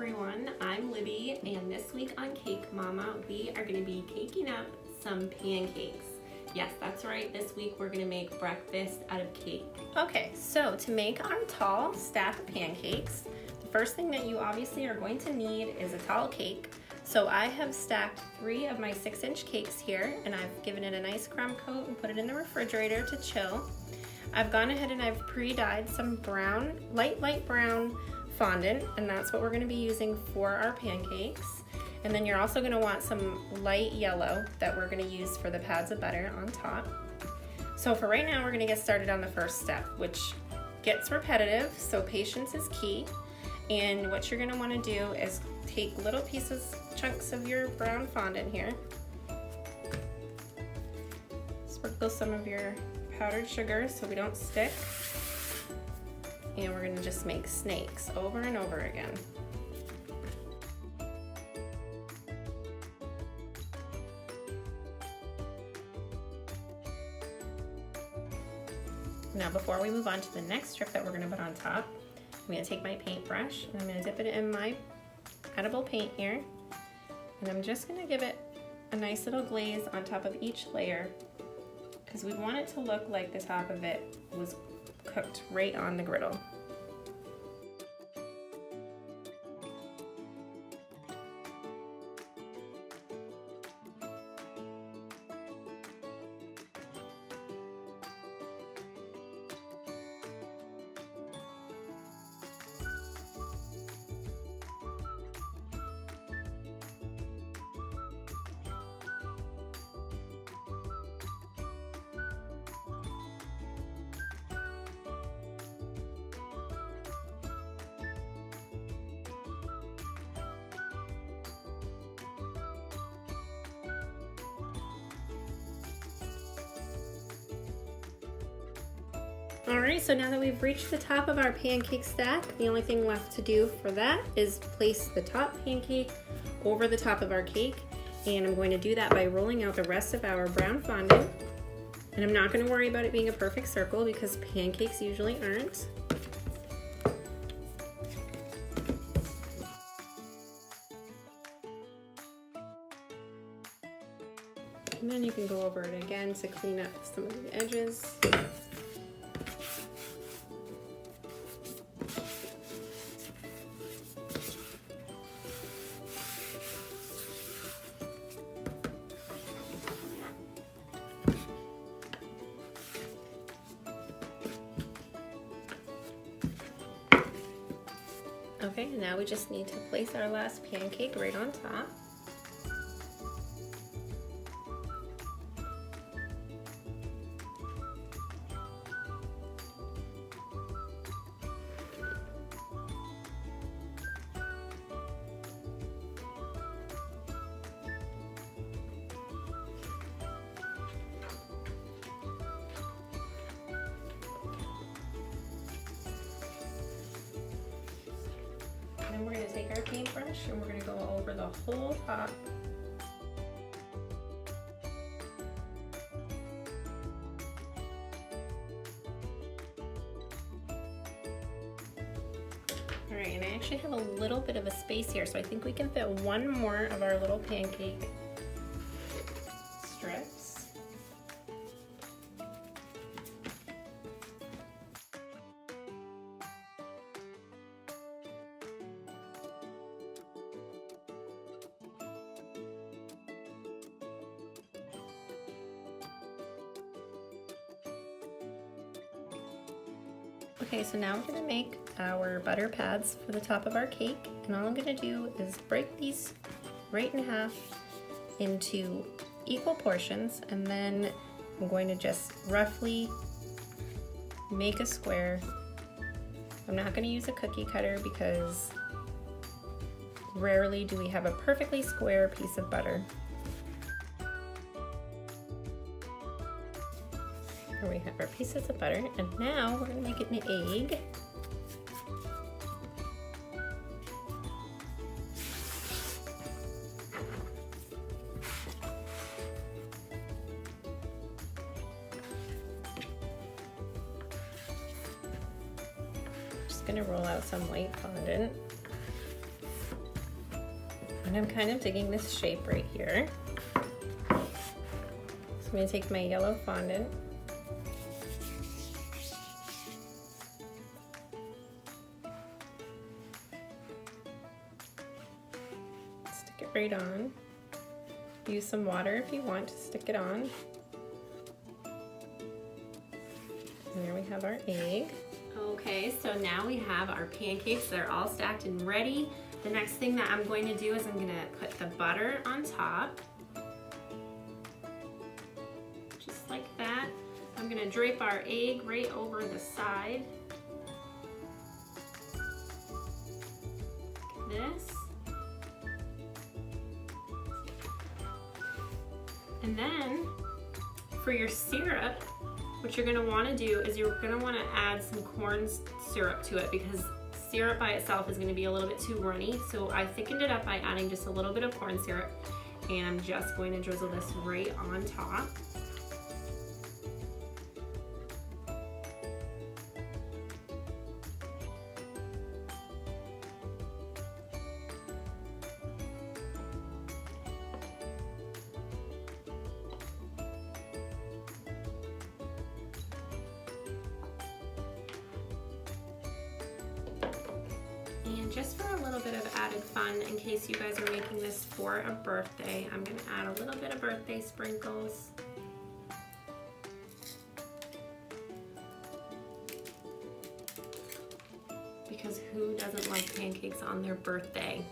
everyone, I'm Libby, and this week on Cake Mama, we are going to be caking up some pancakes. Yes, that's right, this week we're going to make breakfast out of cake. Okay, so to make our tall stack of pancakes, the first thing that you obviously are going to need is a tall cake. So I have stacked 3 of my 6-inch cakes here, and I've given it a nice crumb coat and put it in the refrigerator to chill. I've gone ahead and I've pre-dyed some brown, light brown fondant, and that's what we're going to be using for our pancakes. And then you're also going to want some light yellow that we're going to use for the pads of butter on top. So for right now, we're going to get started on the first step, which gets repetitive, so patience is key. And what you're going to want to do is take little pieces, chunks of your brown fondant here, sprinkle some of your powdered sugar so we don't stick, and we're going to just make snakes over and over again. Now before we move on to the next strip that we're going to put on top, I'm going to take my paintbrush and I'm going to dip it in my edible paint here, and I'm just going to give it a nice little glaze on top of each layer, because we want it to look like the top of it was cooked right on the griddle. Alright, so now that we've reached the top of our pancake stack, the only thing left to do for that is place the top pancake over the top of our cake. And I'm going to do that by rolling out the rest of our brown fondant. And I'm not going to worry about it being a perfect circle because pancakes usually aren't. And then you can go over it again to clean up some of the edges. Okay, and now we just need to place our last pancake right on top. And we're going to take our paintbrush and we're going to go over the whole top. Alright, and I actually have a little bit of a space here, so I think we can fit one more of our little pancake strips. Okay, so now we're going to make our butter pads for the top of our cake, and all I'm going to do is break these right in half into equal portions, and then I'm going to just roughly make a square. I'm not going to use a cookie cutter because rarely do we have a perfectly square piece of butter. Here we have our pieces of butter, and now we're going to make it an egg. Just going to roll out some white fondant. And I'm kind of digging this shape right here. So I'm going to take my yellow fondant. Stick it right on. Use some water if you want to stick it on. And there we have our egg. Okay, so now we have our pancakes. They're all stacked and ready. The next thing that I'm going to do is I'm going to put the butter on top. Just like that. I'm going to drape our egg right over the side. Like this. And then for your syrup, what you're going to want to do is you're going to want to add some corn syrup to it, because syrup by itself is going to be a little bit too runny. So I thickened it up by adding just a little bit of corn syrup, and I'm just going to drizzle this right on top. And just for a little bit of added fun, in case you guys are making this for a birthday, I'm going to add a little bit of birthday sprinkles. Because who doesn't like pancakes on their birthday?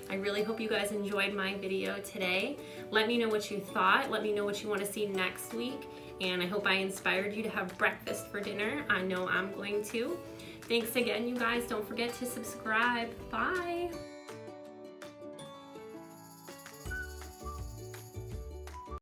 I really hope you guys enjoyed my video today. Let me know what you thought. Let me know what you want to see next week. And I hope I inspired you to have breakfast for dinner. I know I'm going to. Thanks again, you guys. Don't forget to subscribe. Bye.